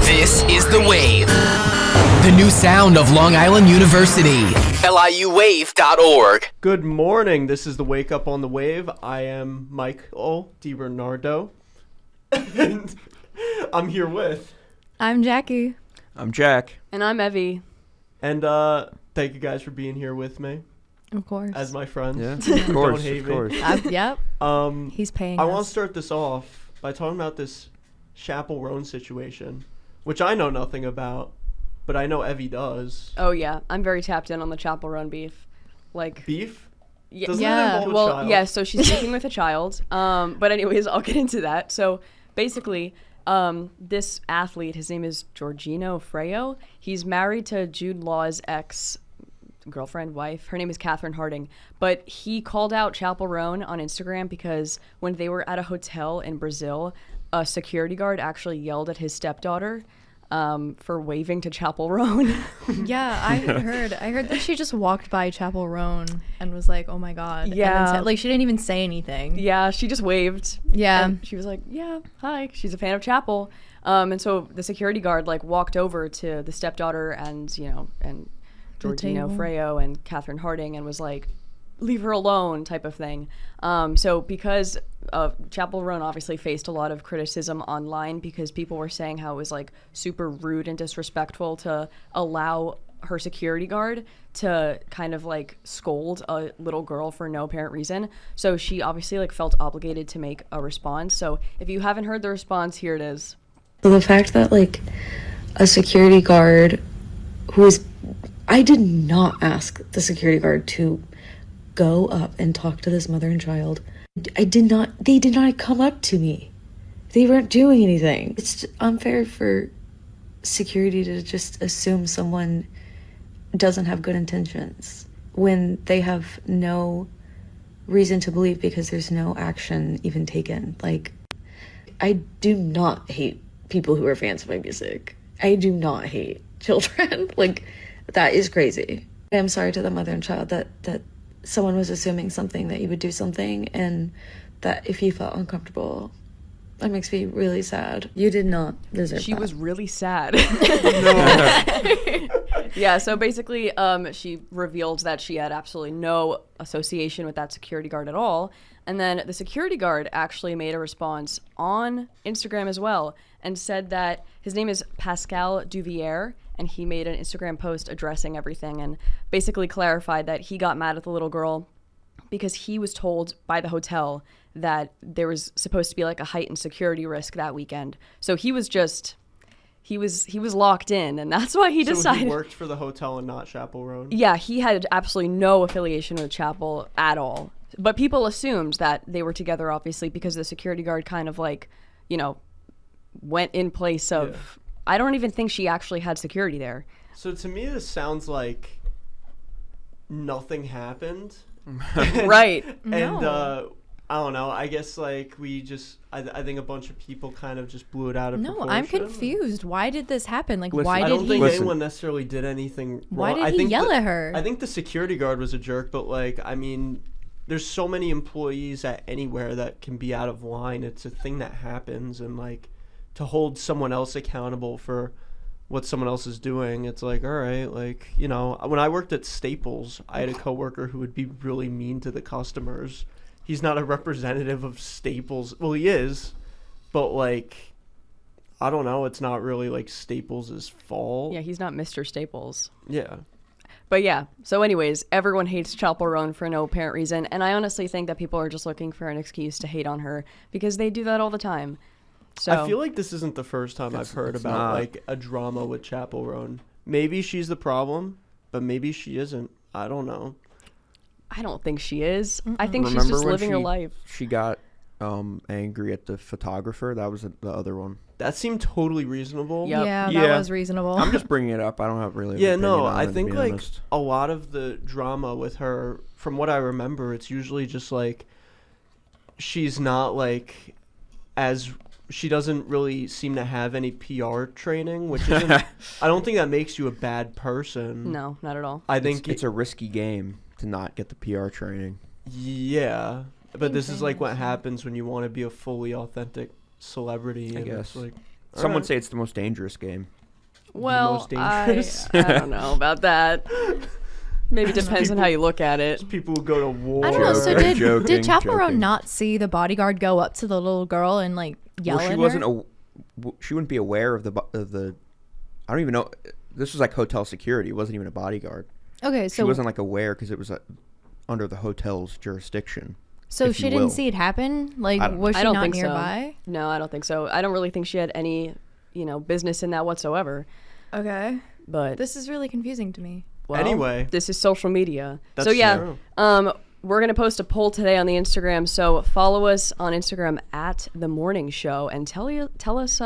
This is The Wave, the new sound of Long Island University. LIUwave.org. Good morning. This is the Wake Up on the Wave. I am Michael DiBernardo, and I'm here with. I'm Jackie. I'm Jack. And I'm Evie. And thank you guys for being here with me Of course. as my friends. Yeah, of course, Don't hate of me. course. Yep. Um, He's paying I us. want to start this off by talking about this Chappell Roan situation, which I know nothing about, but I know Evie does. Oh yeah, I'm very tapped in on the Chappell Roan beef. Like Beef? yeah, Doesn't Yeah. that involve a well, child? yeah. So she's speaking with a child. But anyways, I'll get into that. So basically, this athlete, his name is Giorgino Freo. He's married to Jude Law's ex-girlfriend, wife. Her name is Catherine Harding. But he called out Chappell Roan on Instagram because when they were at a hotel in Brazil, a security guard actually yelled at his stepdaughter for waving to Chappell Roan. Yeah, I heard that she just walked by Chappell Roan and was like, "Oh my god." And then Yeah. said, like she didn't even say anything. Yeah, she just waved. Yeah. And she was like, yeah, hi. She's a fan of Chappell. And so the security guard like walked over to the stepdaughter and, and Giorgino table. Freo and Catherine Harding and was like, leave her alone type of thing. So because Chappell Roan obviously faced a lot of criticism online because people were saying how it was like super rude and disrespectful to allow her security guard to kind of like scold a little girl for no apparent reason. So she obviously like felt obligated to make a response. So if you haven't heard the response, here it is. So the fact that like a security guard I did not ask the security guard to go up and talk to this mother and child. They did not come up to me. They weren't doing anything. It's unfair for security to just assume someone doesn't have good intentions when they have no reason to believe because there's no action even taken. Like, I do not hate people who are fans of my music. I do not hate children. Like, that is crazy. I'm sorry to the mother and child that someone was assuming something, that you would do something, and that if you felt uncomfortable, that makes me really sad. You did not deserve She that. was really sad. Yeah, so basically she revealed that she had absolutely no association with that security guard at all. And then the security guard actually made a response on Instagram as well and said that his name is Pascal Duvier, and he made an Instagram post addressing everything and basically clarified that he got mad at the little girl because he was told by the hotel that there was supposed to be like a heightened security risk that weekend. So he was just he was locked in, and that's why he decided. So he worked for the hotel and not Chappell Roan? Yeah, he had absolutely no affiliation with Chappell at all. But people assumed that they were together, obviously, because the security guard kind of like, went in place of. Yeah. I don't even think she actually had security there. So to me, this sounds like nothing happened. Right. And I don't know. I guess like I think a bunch of people kind of just blew it out of No, proportion. I'm confused. Why did this happen? Like, Listen, why I did don't he? think Listen. anyone necessarily did anything Why wrong. did I he think yell at her? I think the security guard was a jerk, but like, I mean, there's so many employees at anywhere that can be out of line. It's a thing that happens, and like to hold someone else accountable for what someone else is doing, it's like, all right, like, when I worked at Staples, I had a coworker who would be really mean to the customers. He's not a representative of Staples. Well, he is, but like, I don't know. It's not really like Staples' fault. Yeah, he's not Mr. Staples. Yeah. But yeah, so anyways, everyone hates Chappell Roan for no apparent reason, and I honestly think that people are just looking for an excuse to hate on her because they do that all the time. So I feel like this isn't the first time I've heard it's about not. like a drama with Chappell Roan. Maybe she's the problem, but maybe she isn't. I don't know. I don't think she is. I think she's Remember just when living her life. She got angry at the photographer. That was the other one. That seemed totally reasonable. Yep. Yeah, that Yeah. was reasonable. I'm just bringing it up. I don't have really. an Yeah, opinion no, on I it, to think be like honest. a lot of the drama with her, from what I remember, it's usually just like she's not like as she doesn't really seem to have any PR training, which isn't. I don't think that makes you a bad person. No, not at all. I think it's a risky game to not get the PR training. yeah, but this is like what happens when you want to be a fully authentic celebrity. I And guess. it's like Some would Alright. say it's the most dangerous game. Well, most dangerous. I don't know about that. Maybe depends on how you look at it. People who go to war. I don't know. So Joking, did joking, Chaperone joking. not see the bodyguard go up to the little girl and like yell Well, at she her? wasn't. She wouldn't be aware of the. I don't even know. This was like hotel security. It wasn't even a bodyguard. Okay, She so wasn't like aware because it was under the hotel's jurisdiction. so if she you didn't will. see it happen. Like, I don't know. was I she don't not think so. nearby? No, I don't think so. I don't really think she had any, business in that whatsoever. Okay, But this is really confusing to me. well, Anyway. this is social media. That's so yeah, true. we're gonna post a poll today on the Instagram. So follow us on Instagram at The Morning Show and tell us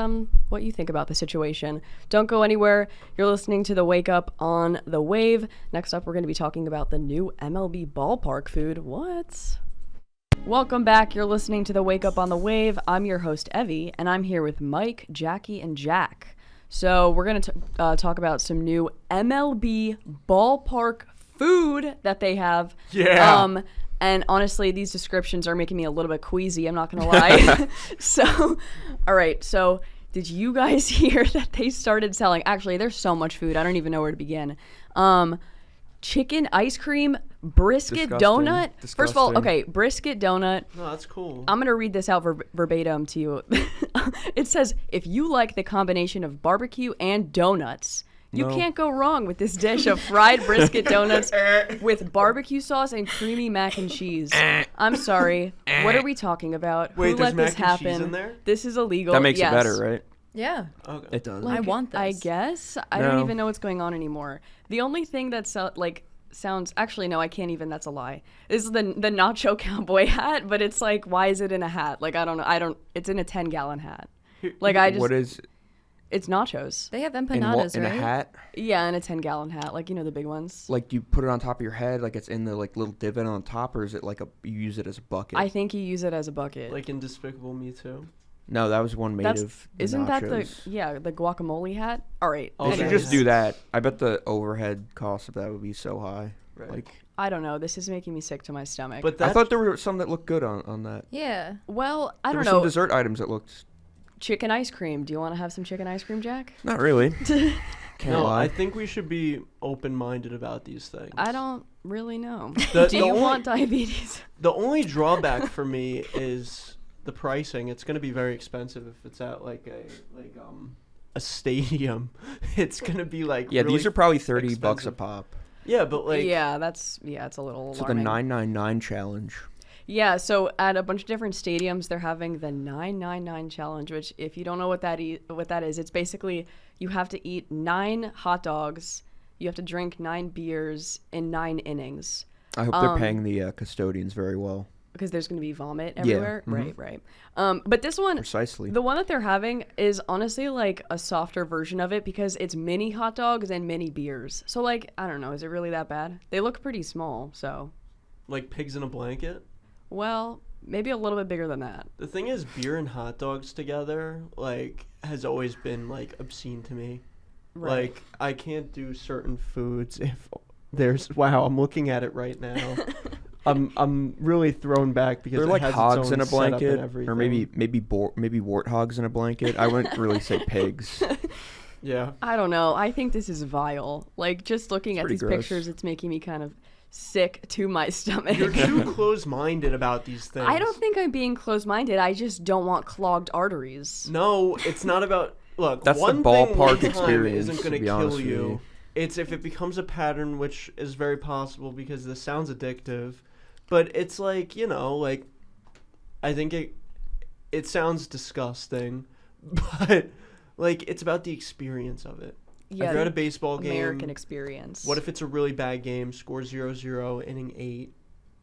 what you think about the situation. Don't go anywhere. You're listening to the Wake Up on the Wave. Next up, we're gonna be talking about the new MLB ballpark food. What? Welcome back. You're listening to the Wake Up on the Wave. I'm your host Evie, and I'm here with Mike, Jackie, and Jack. So we're going to talk about some new MLB ballpark food that they have. Yeah. And honestly, these descriptions are making me a little bit queasy. I'm not going to lie. So, all right. So did you guys hear that they started selling? Actually, there's so much food. I don't even know where to begin. Chicken ice cream, brisket Disgusting. donut. First of all, Disgusting. okay, brisket donut. No, that's cool. I'm going to read this out verbatim to you. It says, if you like the combination of barbecue and donuts, you No. can't go wrong with this dish of fried brisket donuts with barbecue sauce and creamy mac and cheese. I'm sorry. What are we talking about? Wait, Who there's let this mac and cheese happen? in there? This is illegal. That makes Yes. it better, right? Yeah, Okay. It does. I want this. I guess. I don't No. even know what's going on anymore. The only thing that sounds actually no, I can't even. That's a lie. This is the nacho cowboy hat, but it's like, why is it in a hat? Like I don't know. It's in a 10-gallon hat. Like I just, What is it's nachos. They have in empanadas, in right? a hat? Yeah, in a 10-gallon hat, like the big ones. Like you put it on top of your head, like it's in the like little divot on top, or is it like you use it as a bucket? I think you use it as a bucket. Like in Despicable Me Too. No, that was one made of. The isn't that the nachos. the guacamole hat? All right. Oh, They should anyways. just do that. I bet the overhead cost of that would be so high. Right. Like I don't know. This is making me sick to my stomach. But I that thought there were some that looked good on that. Yeah. well, I There were don't some know. dessert items that looked Chicken ice cream. Do you want to have some chicken ice cream, Jack? not really. Can't no, lie. I think we should be open-minded about these things. I don't really know. The- Do the you only- want diabetes? The only drawback for me is the pricing. It's going to be very expensive if it's at like a stadium. It's going to be like Yeah, really these are probably $30 a expensive. pop. Yeah, but like it's a little So the alarming. 999 challenge. Yeah, so at a bunch of different stadiums, they're having the 999 challenge, which if you don't know what that is, it's basically you have to eat 9 hot dogs, you have to drink 9 beers in 9 innings. I hope they're paying the custodians very well. Because there's going to be vomit everywhere. mhm. Right. But this one, Precisely. the one that they're having is honestly like a softer version of it because it's mini hot dogs and mini beers. So like, I don't know, is it really that bad? They look pretty small, so like pigs in a blanket. well, maybe a little bit bigger than that. The thing is, beer and hot dogs together like has always been like obscene to me. Right. Like I can't do certain foods if there's wow. I'm looking at it right now. I'm really thrown back because They're it like has its hogs own in a setup and blanket, or everything. maybe warthogs in a blanket. I wouldn't really say pigs. Yeah. I don't know. I think this is vile. Like just looking at pretty these gross. pictures, it's making me kind of sick to my stomach. You're too close-minded about these things. I don't think I'm being closed-minded. I just don't want clogged arteries. No, it's not about. Look, That's the one ballpark thing one time experience, isn't to going to be kill honest with you. you. It's if it becomes a pattern, which is very possible because this sounds addictive. But it's like like I think it sounds disgusting, but like it's about the experience of it. Yeah, if you're at a the baseball American game, experience. what if it's a really bad game, score 0-0, inning 8?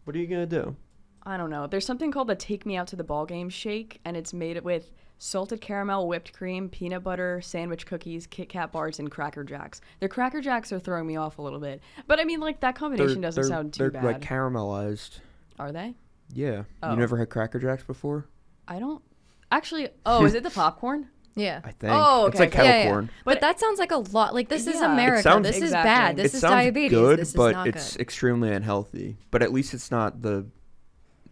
What are you gonna do? I don't know. There's something called the Take Me Out to the Ball Game shake, and it's made with salted caramel, whipped cream, peanut butter, sandwich cookies, Kit Kat bars, and Cracker Jacks. The Cracker Jacks are throwing me off a little bit, but I mean, like that combination doesn't sound too they're bad. like caramelized. Are they? Yeah. Oh. You never had Cracker Jacks before? I don't. Actually, oh, is it the popcorn? Yeah. I think. Oh, It's okay, like okay. Yeah, yeah. kettle corn. But that sounds like a lot. Like this is Yeah. It America. sounds- This is Exactly. bad. This It is sounds diabetes. good, this but is not it's good. extremely unhealthy. But at least it's not the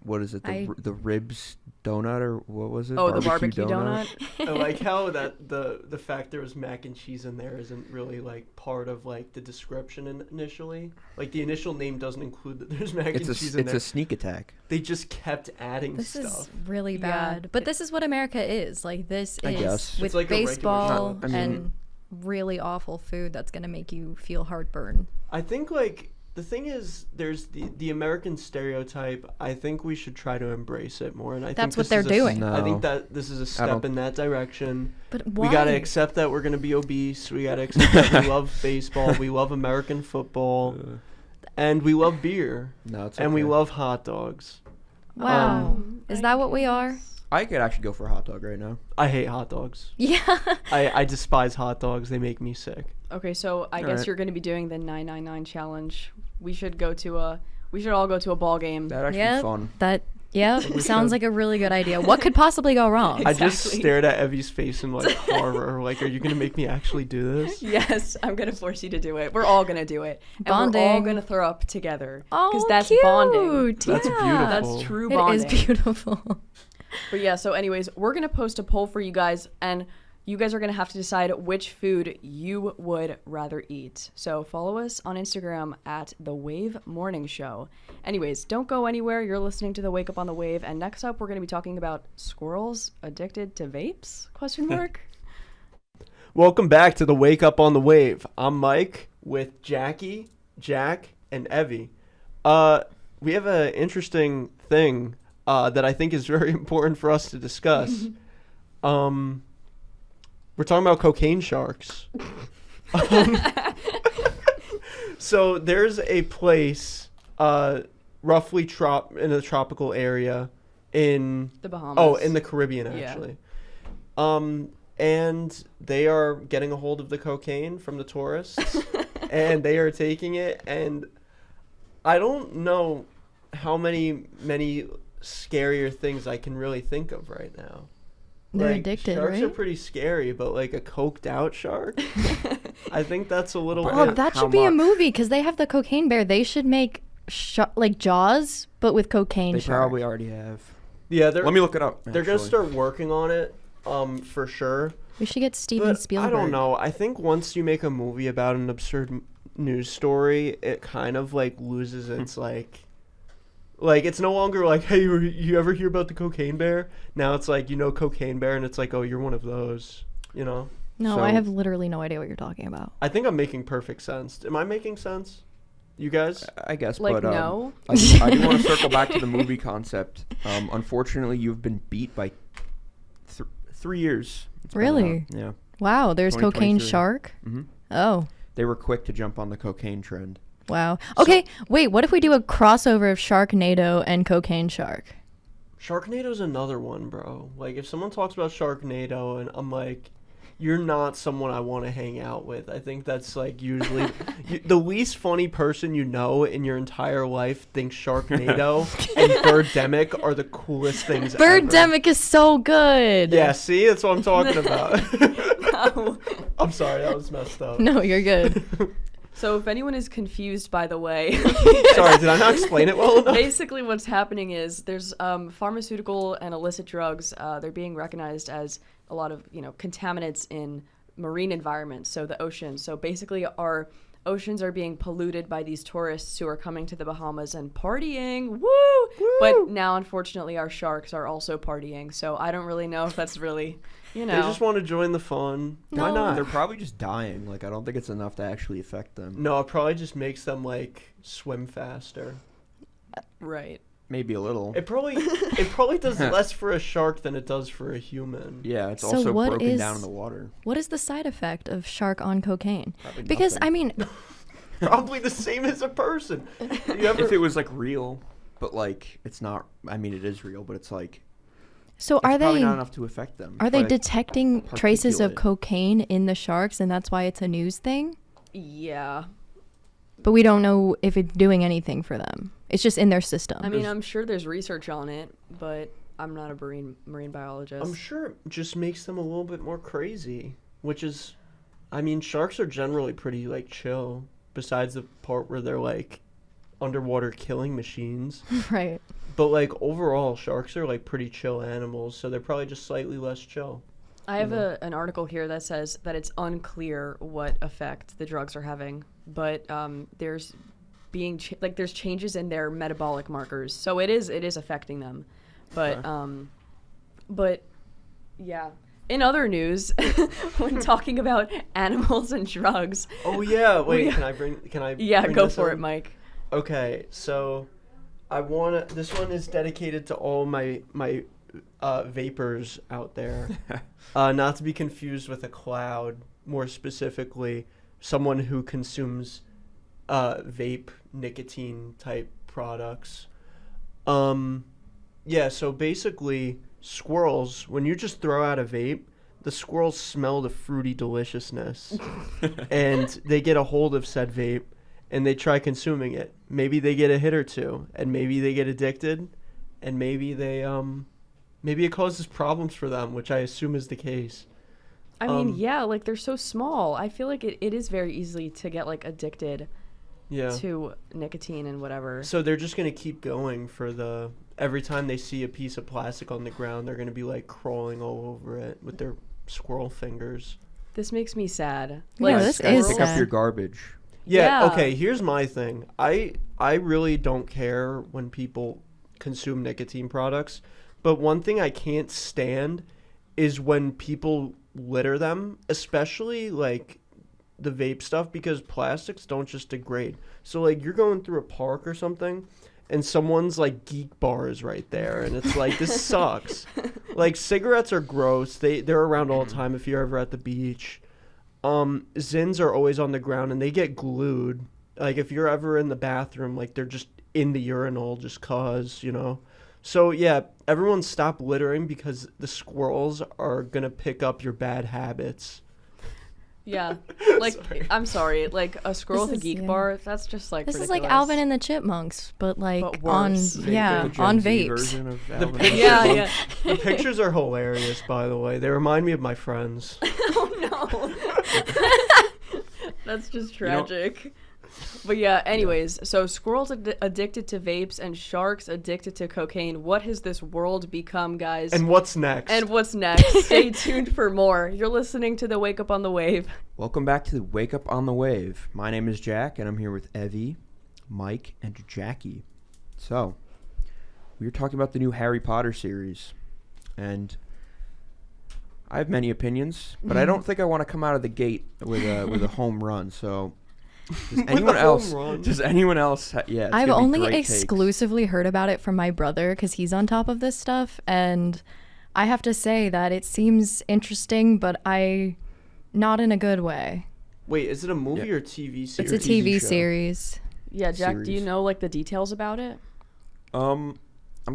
what is it? I- The ribs donut or what was it? Oh, the barbecue donut. I like how that the fact there was mac and cheese in there isn't really like part of like the description initially. Like the initial name doesn't include that there's mac and cheese in It's there. a sneak attack. They just kept adding This stuff. is really Yeah. bad. But this is what America is. Like, this I is guess. It's with like a regular baseball show. I mean- and really awful food that's going to make you feel heartburn. I think like the thing is there's the American stereotype. I think we should try to embrace it more, and I That's think what this they're is doing. I think No. that this is a I step don't- in that direction. But why? We gotta accept that we're gonna be obese. We gotta accept that we love baseball. We love American football, and we love beer, No, it's and we okay. love hot dogs. Wow. Is that what we are? I could actually go for a hot dog right now. I hate hot dogs. Yeah. I despise hot dogs. They make me sick. Okay, so I guess Alright. you're going to be doing the 999 challenge. We should all go to a ball game. That'd actually Yeah. be fun. That, yeah, We sounds should. like a really good idea. What could possibly go wrong? I just Exactly. stared at Evie's face in like horror. Like, are you gonna make me actually do this? Yes, I'm gonna force you to do it. We're all gonna do it, and we're all Bonding. gonna throw up together Oh, that's cute. bonding. That's Yeah. beautiful. That's true It bonding. is beautiful. But yeah, so anyways, we're gonna post a poll for you guys, and you guys are gonna have to decide which food you would rather eat. So follow us on Instagram at The Wave Morning Show. Anyways, don't go anywhere. You're listening to the Wake Up on the Wave, and next up, we're gonna be talking about squirrels addicted to vapes? Question mark. Welcome back to the Wake Up on the Wave. I'm Mike with Jackie, Jack, and Evie. We have an interesting thing that I think is very important for us to discuss. We're talking about cocaine sharks. So there's a place, roughly in a tropical area in The Bahamas. Oh, in the Caribbean, Yeah. actually. And they are getting a hold of the cocaine from the tourists, and they are taking it. And I don't know how many scarier things I can really think of right now. They're Like, addicted, sharks right? are pretty scary, but like a coked out shark, I think that's a little Oh, bit. that how should be a much? movie because they have the cocaine bear. They should make like Jaws, but with cocaine They shark. probably already have. Yeah, they're Let me look it up. they're gonna actually. start working on it, for sure. We should get Steven But Spielberg. I don't know. I think once you make a movie about an absurd news story, it kind of like loses its like it's no longer like, hey, you ever hear about the cocaine bear? Now it's like, cocaine bear, and it's like, oh, you're one of those. No, So- I have literally no idea what you're talking about. I think I'm making perfect sense. Am I making sense? You guys? I guess, Like, but no. I do want to circle back to the movie concept. Unfortunately, you've been beat by 3 years. It's been Really? out. Yeah. Wow, there's cocaine 2023. shark. hmm Oh, They were quick to jump on the cocaine trend. wow. Okay, wait. What if we do a crossover of Sharknado and Cocaine Shark? Sharknado's another one, bro. Like, if someone talks about Sharknado and I'm like, you're not someone I want to hang out with. I think that's like usually the least funny person you know in your entire life thinks Sharknado and Birdemic are the coolest things ever. Birdemic is so good. Yeah, see? That's what I'm talking about. No. I'm sorry, that was messed up. No, you're good. So if anyone is confused, by the way, Sorry, did I not explain it well enough? basically what's happening is there's pharmaceutical and illicit drugs. They're being recognized as a lot of contaminants in marine environments, so the ocean. So basically our oceans are being polluted by these tourists who are coming to the Bahamas and partying. Woo! But now unfortunately our sharks are also partying. So I don't really know if that's really, They just want to join the fun. Why No. not? They're probably just dying. Like, I don't think it's enough to actually affect them. No, it probably just makes them like swim faster. right. Maybe a little. It probably does less for a shark than it does for a human. Yeah, it's So also what broken is- down in the water. What is the side effect of shark on cocaine? Probably Because nothing. I mean, Probably the same as a person. You ever If it was like real, but like it's not. I mean, it is real, but it's like so it's are probably they not enough to affect them. are they Like, detecting traces of particulate. cocaine in the sharks, and that's why it's a news thing? Yeah. But we don't know if it's doing anything for them. It's just in their system. I mean, I'm sure there's research on it, but I'm not a marine biologist. I'm sure it just makes them a little bit more crazy, which is, I mean, sharks are generally pretty like chill. Besides the part where they're like underwater killing machines. Right. But like overall, sharks are like pretty chill animals, so they're probably just slightly less chill. I have an article here that says that it's unclear what effect the drugs are having, but there's there's changes in their metabolic markers, so it is affecting them, but but yeah. In other news, when talking about animals and drugs. Oh yeah, wait, we- can I Yeah, bring go this for in? it, Mike. Okay, so this one is dedicated to all my vapors out there. Not to be confused with a cloud, more specifically, someone who consumes vape nicotine type products. Yeah, so basically squirrels, when you just throw out a vape, the squirrels smell the fruity deliciousness and they get a hold of said vape and they try consuming it. Maybe they get a hit or two, and maybe they get addicted, and maybe they maybe it causes problems for them, which I assume is the case. I mean, yeah, like they're so small. I feel like it is very easy to get like addicted Yeah. to nicotine and whatever. So they're just gonna keep going for every time they see a piece of plastic on the ground, they're gonna be like crawling all over it with their squirrel fingers. This makes me sad. Yeah, Like, this squirrels- is Pick up sad. your garbage. Yeah, Yeah. okay, here's my thing. I really don't care when people consume nicotine products, but one thing I can't stand is when people litter them, especially like the vape stuff, because plastics don't just degrade. So like you're going through a park or something and someone's like Geek Bar is right there and it's like this sucks. Like cigarettes are gross. They're around all the time if you're ever at the beach. Zins are always on the ground and they get glued. Like if you're ever in the bathroom, like they're just in the urinal just cause, you know. So yeah, everyone stop littering because the squirrels are gonna pick up your bad habits. Yeah. Like, I'm sorry. Like, a squirrel This with a is- geek yeah. bar, that's just, like, This is ridiculous. like Alvin and the Chipmunks, but like But on worse. The yeah, Gen on Z vapes. version of The Alvin picture- and Yeah, the yeah. The pictures are hilarious, by the way. They remind me of my friends. Oh, no. That's just You know- tragic. But yeah, anyways, so squirrels addicted to vapes and sharks addicted to cocaine. What has this world become, guys? And what's next? And what's next? Stay tuned for more. You're listening to the Wake Up on the Wave. Welcome back to the Wake Up on the Wave. My name is Jack, and I'm here with Evie, Mike, and Jackie. So, we were talking about the new Harry Potter series, and I have many opinions, but I don't think I want to come out of the gate with a home run. So, does anyone a else? home run? Does anyone else? Yeah, it's I've gonna be only great takes. exclusively heard about it from my brother because he's on top of this stuff, and I have to say that it seems interesting, but not in a good way. Wait, is it a movie Yeah. or TV series? It's a TV show. series. Yeah, Jack, do you Series. know, like, the details about it? I'm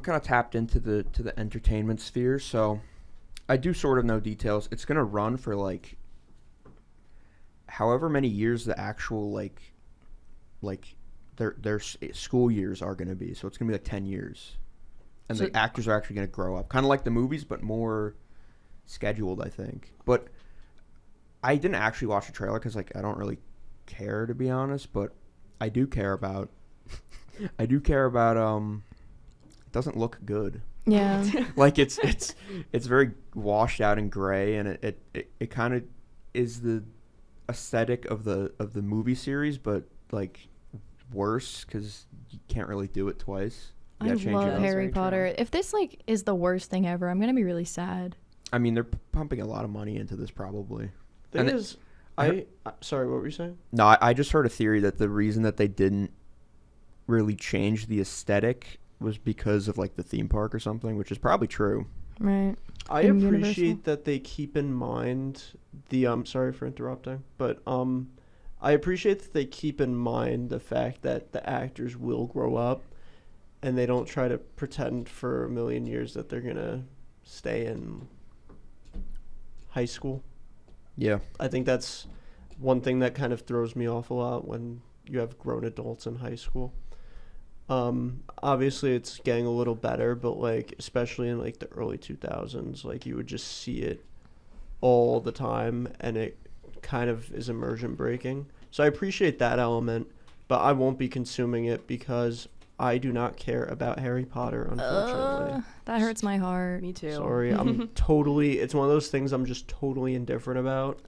kind of tapped into the entertainment sphere, so I do sort of know details. It's gonna run for like however many years the actual like their school years are gonna be. So it's gonna be like 10 years, and So- the actors are actually gonna grow up, kind of like the movies, but more scheduled, I think. But I didn't actually watch the trailer because like I don't really care, to be honest, but I do care about. I do care about. It doesn't look good. Yeah. Like it's very washed out and gray, and it kind of is the aesthetic of the movie series, but like worse because you can't really do it twice. You I gotta change it love up. Harry Very true. Potter. If this like is the worst thing ever, I'm gonna be really sad. I mean, they're pumping a lot of money into this probably. Thing And is, sorry, what were you saying? No, I just heard a theory that the reason that they didn't really change the aesthetic was because of like the theme park or something, which is probably true. Right. I In appreciate Universal? that they keep in mind the sorry for interrupting, but I appreciate that they keep in mind the fact that the actors will grow up and they don't try to pretend for a million years that they're gonna stay in high school. Yeah. I think that's one thing that kind of throws me off a lot when you have grown adults in high school. Obviously it's getting a little better, but like especially in like the early 2000s, like you would just see it all the time and it kind of is immersion breaking. So I appreciate that element. but I won't be consuming it because I do not care about Harry Potter, unfortunately. That hurts my heart. Me too. Sorry, I'm totally. It's one of those things I'm just totally indifferent about.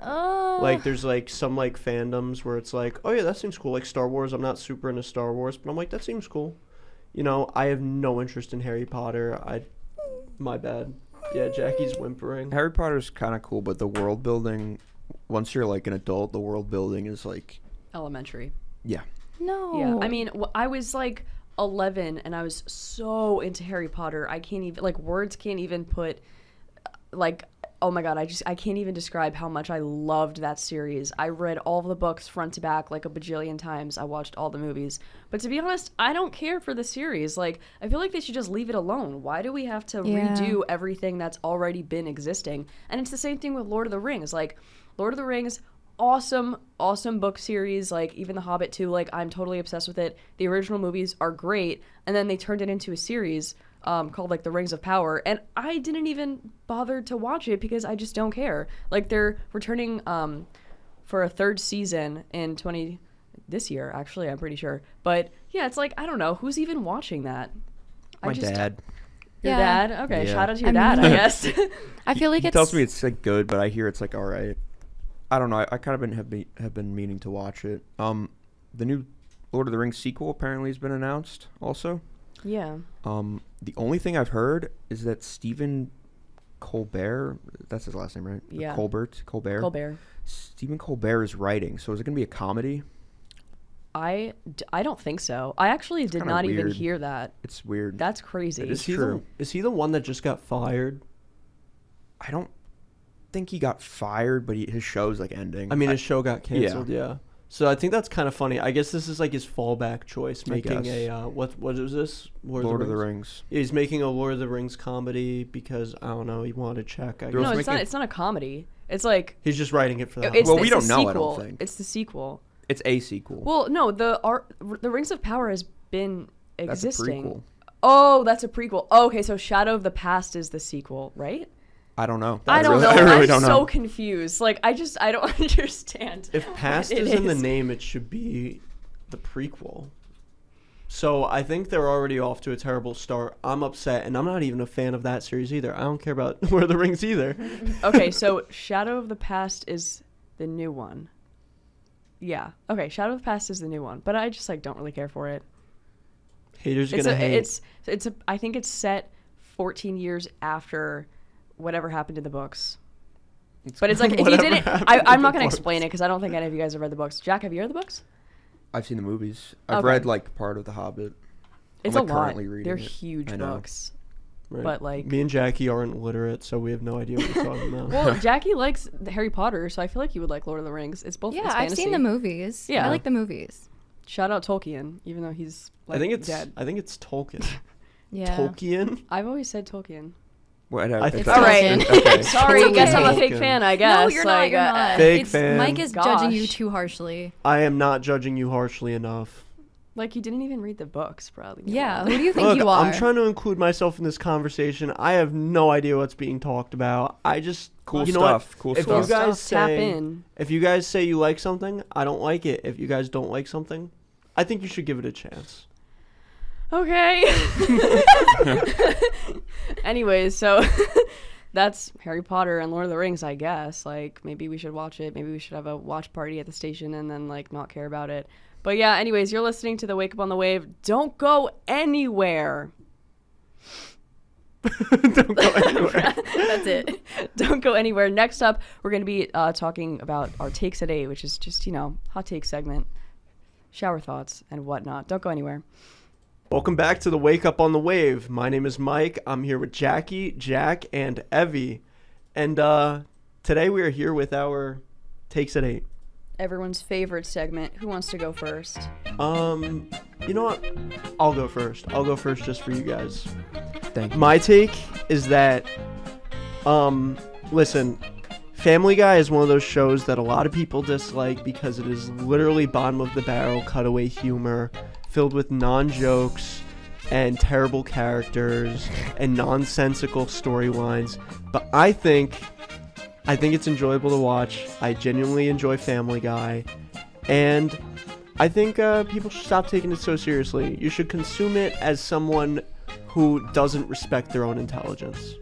Like, there's like some like fandoms where it's like, oh yeah, that seems cool. Like Star Wars, I'm not super into Star Wars, but I'm like, that seems cool. You know, I have no interest in Harry Potter. My bad. Yeah, Jackie's whimpering. Harry Potter's kind of cool, but the world building, once you're like an adult, the world building is like, Elementary. yeah. No. Yeah, I mean, I was like 11 and I was so into Harry Potter. I can't even, like, words can't even put, like, oh my god, I can't even describe how much I loved that series. I read all of the books front to back like a bajillion times. I watched all the movies. But to be honest, I don't care for the series. Like, I feel like they should just leave it alone. Why do we have to redo everything that's already been existing? And it's the same thing with Lord of the Rings. Like, Lord of the Rings, awesome book series. Like, even The Hobbit too, like, I'm totally obsessed with it. The original movies are great, and then they turned it into a series called like The Rings of Power, and I didn't even bother to watch it because I just don't care. Like, they're returning for a third season in this year, actually, I'm pretty sure. But yeah, it's like, I don't know, who's even watching that? My dad. Your Yeah. dad? Okay, Yeah. shout out to your dad, I guess. I feel like He it's tells me it's like good, but I hear it's like all right. I don't know. I kind of have been meaning to watch it. The new Lord of the Rings sequel apparently has been announced also. Yeah. The only thing I've heard is that Stephen Colbert, that's his last name, right? Yeah. Colbert. Stephen Colbert is writing. So is it going to be a comedy? I don't think so. I actually did kinda not even weird. hear that. It's weird. That's crazy. It is. Is he true. is he the one that just got fired? I don't think he got fired, but his show's like ending. I mean, his show got canceled. Yeah. So I think that's kind of funny. I guess this is like his fallback choice, making guess. a what is this? Lord of the Rings. Yeah, he's making a Lord of the Rings comedy because I don't know. He wanted to check. I They're guess. No, also it's making- not. It's not a comedy. It's like He's just writing it for that. it's, Well, it's we the don't know, I don't sequel. think. It's the sequel. It's a sequel. Well, no, the Rings of Power has been That's a existing. prequel. Oh, that's a prequel. Oh, okay, so Shadow of the Past is the sequel, right? I don't know. I don't know. I really I'm don't so know. confused. Like, I don't understand. If past what it is in the name, it should be the prequel. So I think they're already off to a terrible start. I'm upset, and I'm not even a fan of that series either. I don't care about Lord of the Rings either. Okay, so Shadow of the Past is the new one. Yeah. Okay, Shadow of the Past is the new one, but I just like don't really care for it. Haters gonna hate. I think it's set 14 years after whatever happened in the books. But it's like, if you Whatever didn't, happened in I'm the not going to books. explain it because I don't think any of you guys have read the books. Jack, have you read the books? I've seen the movies. I've Okay. read like part of The Hobbit. It's I'm, a like, lot. currently reading They're it. huge I know. books. Right. But like, Me and Jackie aren't literate, so we have no idea what we're talking about. well, Jackie likes the Harry Potter, so I feel like you would like Lord of the Rings. It's both. yeah, it's I've seen fantasy. the movies. Yeah. I like the movies. Shout out Tolkien, even though he's like I think it's dead. Tolkien. Yeah. Tolkien. I've always said Tolkien. What, It's all right. Okay. Sorry, I guess I'm a fake Tolkien. fan. I guess. No, you're not. Like, You're not. Fake It's, fan. Mike is judging you Gosh. too harshly. I am not judging you harshly enough. Like, you didn't even read the books, probably. Yeah. Who do you think Look, you are? I'm trying to include myself in this conversation. I have no idea what's being talked about. I just Cool you know what? stuff. Cool If stuff. you guys Tap say in. if you guys say you like something, I don't like it. If you guys don't like something, I think you should give it a chance. Okay. Anyways, so that's Harry Potter and Lord of the Rings, I guess. Like, maybe we should watch it. Maybe we should have a watch party at the station and then, like, not care about it. But yeah, anyways, you're listening to the Wake Up on the Wave. Don't go anywhere. Don't go anywhere. That's it. Don't go anywhere. Next up, we're going to be talking about our takes at 8, which is just, hot take segment, shower thoughts, and whatnot. Don't go anywhere. Welcome back to the Wake Up on the Wave. My name is Mike. I'm here with Jackie, Jack, and Evie. And today we are here with our takes at 8. Everyone's favorite segment. Who wants to go first? You know what? I'll go first. I'll go first just for you guys. Thank you. My take is that, listen, Family Guy is one of those shows that a lot of people dislike because it is literally bottom of the barrel cutaway humor filled with non-jokes and terrible characters and nonsensical storylines. But I think it's enjoyable to watch. I genuinely enjoy Family Guy. And I think people should stop taking it so seriously. You should consume it as someone who doesn't respect their own intelligence.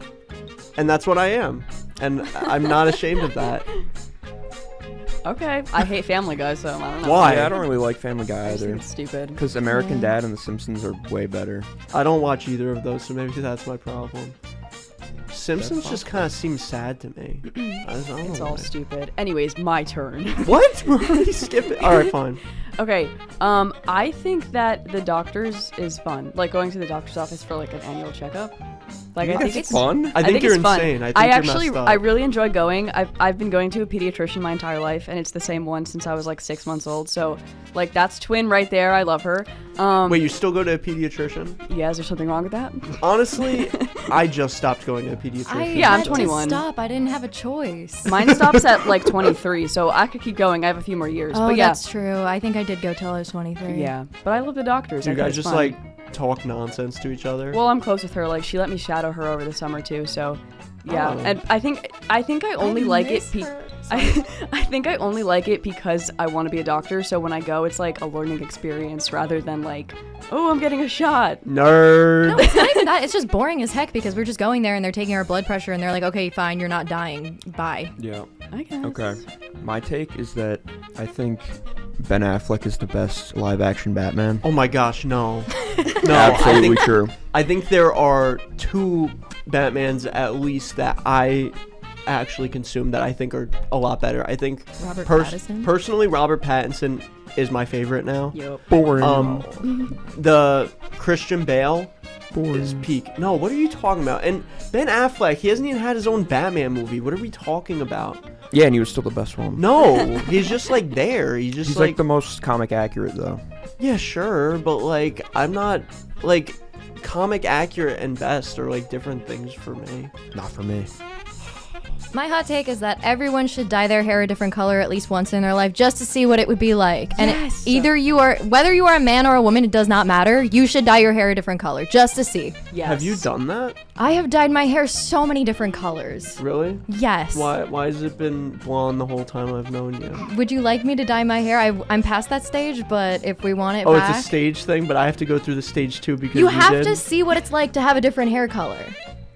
And that's what I am. And I'm not ashamed of that. Okay. I hate Family Guy, so I don't know. Why? Yeah, I don't really like Family Guy I just either. think it's stupid. Because American Dad and The Simpsons are way better. I don't watch either of those, so maybe that's my problem. Simpsons just kind of seems sad to me. I don't know It's why. all stupid. Anyways, my turn. What? We're already skipping. All right, fine. Okay, I think that the doctor's is fun. Like going to the doctor's office for like an annual checkup. Like I think That's it's fun. I think you're it's fun. insane. I think I you're actually, messed up. I really enjoy going. I've been going to a pediatrician my entire life, and it's the same one since I was like 6 months old. So, like that's twin right there. I love her. Wait, you still go to a pediatrician? Yeah, is there something wrong with that? Honestly, I just stopped going to a pediatrician. Yeah, I'm had to 21. Stop. I didn't have a choice. Mine stops at like 23, so I could keep going. I have a few more years. Oh, but yeah, that's true. I think I did go till I was 23. yeah. But I love the doctors. Do you I think guys it's just fun. like talk nonsense to each other? Well, I'm close with her. Like she let me shadow her over the summer too. So, yeah. Oh. And I think I only like it. I think I only like it because I want to be a doctor. So when I go, it's like a learning experience rather than like, oh, I'm getting a shot. Nerd. No, it's not even that. It's just boring as heck because we're just going there and they're taking our blood pressure and they're like, okay, fine, you're not dying. Bye. Yeah. I guess. Okay. My take is that I think Ben Affleck is the best live-action Batman. Oh my gosh, no. No, Absolutely true. I think there are two Batmans at least that I actually consume that I think are a lot better. I think Robert Pattinson? personally, Robert Pattinson is my favorite now. Yep. Boring. The Christian Bale is peak. No, what are you talking about? And Ben Affleck, he hasn't even had his own Batman movie. What are we talking about? Yeah, and he was still the best one. No, he's just like there. He's just He's like the most comic accurate though. yeah, sure, but like I'm not like comic accurate and best are like different things for me. Not for me. My hot take is that everyone should dye their hair a different color at least once in their life just to see what it would be like. And Yes. whether you are a man or a woman, it does not matter. You should dye your hair a different color just to see. Yes. Have you done that? I have dyed my hair so many different colors. Really? Yes. Why has it been blonde the whole time I've known you? Would you like me to dye my hair? I'm past that stage, but if we want it Oh, back, it's a stage thing, but I have to go through the stage too because you have did? to see what it's like to have a different hair color.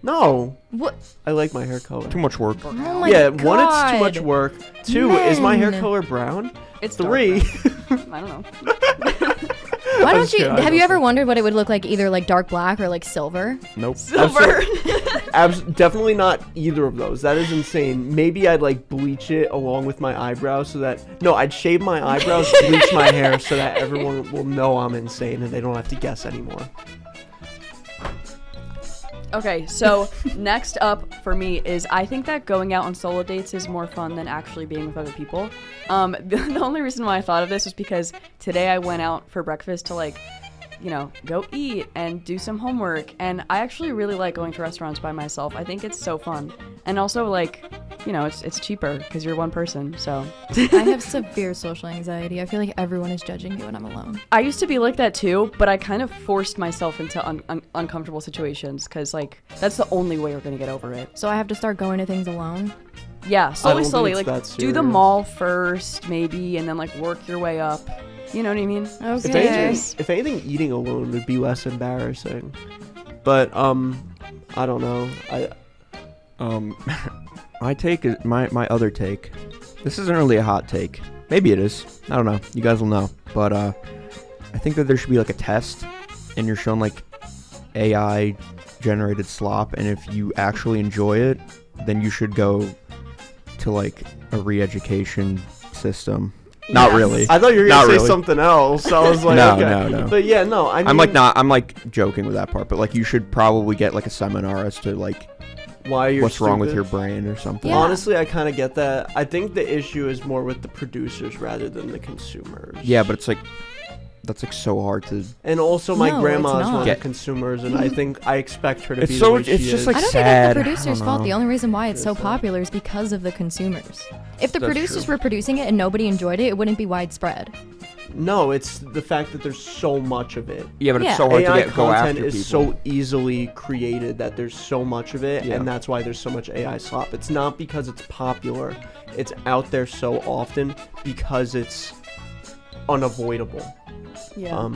No, What? I like my hair color. Too much work. Oh my Yeah, God. one, it's too much work. Two, is my hair Men. color brown? It's dark Three. brown. I don't know. Why I'm don't just you? kidding, I Have you don't ever think- wondered what it would look like, either like dark black or like silver? Nope. Silver. Definitely not either of those. That is insane. Maybe I'd like bleach it along with my eyebrows so that I'd shave my eyebrows, bleach my hair so that everyone will know I'm insane and they don't have to guess anymore. Okay, so next up for me is I think that going out on solo dates is more fun than actually being with other people. The only reason why I thought of this was because today I went out for breakfast to like, you know, go eat and do some homework, and I actually really like going to restaurants by myself. I think it's so fun, and also like, you know, it's cheaper because you're one person. So I have severe social anxiety. I feel like everyone is judging me when I'm alone. I used to be like that too, but I kind of forced myself into uncomfortable situations because like that's the only way you're gonna get over it. So I have to start going to things alone. Yeah, slowly, don't slowly. think Like it's that do the serious. mall first, maybe, and then like work your way up. You know what I mean? If anything, eating alone would be less embarrassing. But I don't know. My take is my other take. This isn't really a hot take. Maybe it is. I don't know. You guys will know. But I think that there should be like a test, and you're shown like AI generated slop, and if you actually enjoy it, then you should go to like a re-education system. Not Yes. really. I thought you were Not gonna say really. something else. I was like, No, okay. no. But yeah, no. I mean, I'm like joking with that part, but like you should probably get like a seminar as to like why you're what's wrong with stupid. your brain or something. Yeah. Honestly, I kind of get that. I think the issue is more with the producers rather than the consumers. Yeah, but it's like that's like so hard to. And also, my No, grandma it's is one not. of Yeah. the consumers, and I think I expect her to It's be so- the way she it's just is. like I don't sad. think it's the I producer's don't fault. know. The only reason why it's so Yes, sir. popular is because of the consumers. If the That's producers true. were producing it and nobody enjoyed it, it wouldn't be widespread. No, it's the fact that there's so much of it. Yeah, but Yeah. it's so hard AI to go content after is people. so easily created that there's so much of it, Yeah. and that's why there's so much AI slop. It's not because it's popular; it's out there so often because it's unavoidable. Yeah.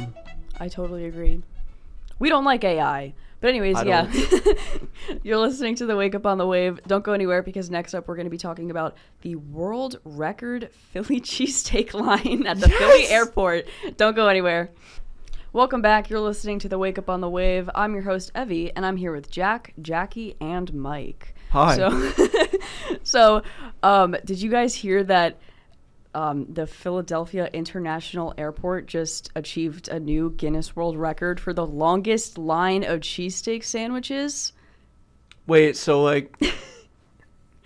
I totally agree. We don't like AI. But anyways, I yeah. You're listening to the Wake Up on the Wave. Don't go anywhere because next up we're going to be talking about the world record Philly cheesesteak line at the Philly airport. Don't go anywhere. Welcome back. You're listening to the Wake Up on the Wave. I'm your host, Evie, and I'm here with Jack, Jackie, and Mike. Hi. So, did you guys hear that the Philadelphia International Airport just achieved a new Guinness World Record for the longest line of cheesesteak sandwiches? Wait, so like,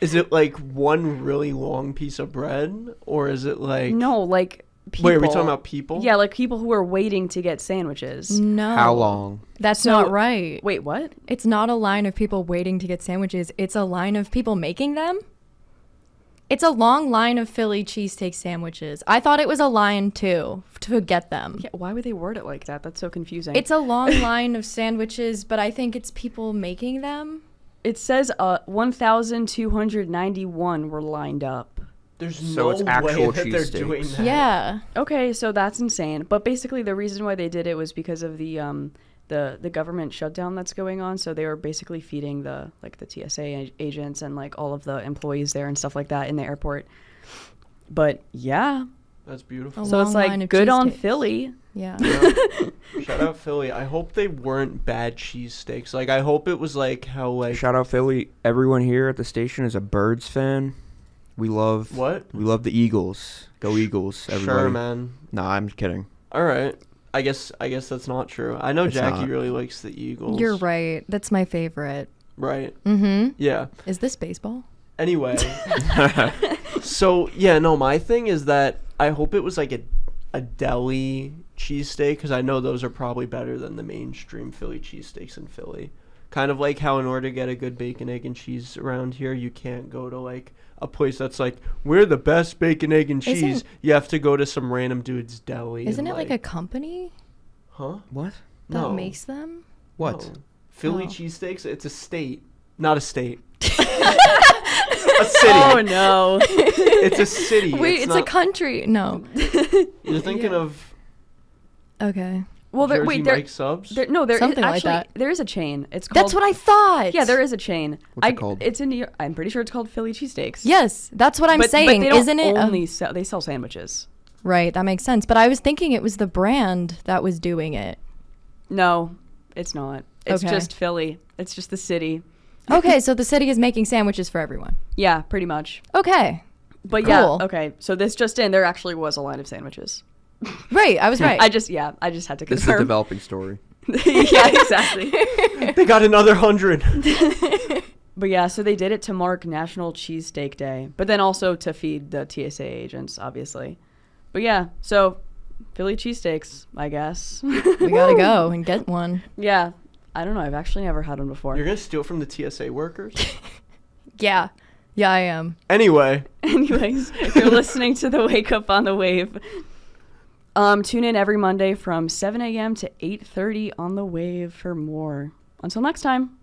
is it like one really long piece of bread, or is it like? No, like people. Wait, are we talking about people? Yeah, like people who are waiting to get sandwiches. No. How long? That's So- not right. Wait, what? It's not a line of people waiting to get sandwiches. It's a line of people making them. It's a long line of Philly cheesesteak sandwiches. I thought it was a line too to get them. Yeah, why would they word it like that? That's so confusing. It's a long line of sandwiches, but I think it's people making them. It says 1,291 were lined up. There's So no it's actual way that they're cheesesteaks. doing that. Yeah. Okay, so that's insane. But basically, the reason why they did it was because of the government shutdown that's going on. So they were basically feeding the TSA agents and like all of the employees there and stuff like that in the airport. But yeah, That's beautiful. A so it's long line like of good on cheesesteaks. Philly. Yeah. Shout out Philly. I hope they weren't bad cheesesteaks. Like, I hope it was like how like Shout out Philly. Everyone here at the station is a Birds fan. We love what? We love the Eagles. Go Eagles, everybody. Sure, man. Nah, I'm kidding. All right. I guess that's not true. I know It's Jackie not. really likes the Eagles. You're right. That's my favorite. Right. Mm-hmm. Yeah. Is this baseball? Anyway. So, yeah, no, my thing is that I hope it was like a deli cheesesteak, because I know those are probably better than the mainstream Philly cheesesteaks in Philly. Kind of like how in order to get a good bacon, egg, and cheese around here, you can't go to like a place that's like, we're the best bacon, egg, and cheese. Isn't- You have to go to some random dude's deli. Isn't and, it like a company Huh? What? that No. makes them? What? No. Philly Oh. cheesesteaks? It's a state. Not a state. A city. Oh no! It's a city. Wait, it's a not- country. No. You're thinking of Okay. Well, there, Jersey wait, there, Mike subs? there, no, there is Something like actually that. there is a chain. It's called. That's what I thought. Yeah, there is a chain. What's it called? It's in New York. I'm pretty sure it's called Philly cheesesteaks. Yes, that's what I'm but saying. they don't Isn't it? only sell, they sell sandwiches. Right, that makes sense. But I was thinking it was the brand that was doing it. No, it's not. It's Okay. just Philly. It's just the city. Okay, so the city is making sandwiches for everyone. Yeah, pretty much. Okay. But yeah, Cool. okay. So this just in, there actually was a line of sandwiches. Right, I was right. I just had to This is a confirm. developing story. Yeah, exactly. They got another 100. But yeah, so they did it to mark National Cheesesteak Day, but then also to feed the TSA agents, obviously. But yeah, so Philly cheesesteaks, I guess. We gotta go and get one. Yeah, I don't know. I've actually never had one before. You're going to steal from the TSA workers? Yeah. Yeah, I am. Anyway, Anyways, you're listening to the Wake Up on the Wave. Tune in every Monday from 7 a.m. to 8:30 on the Wave for more. Until next time.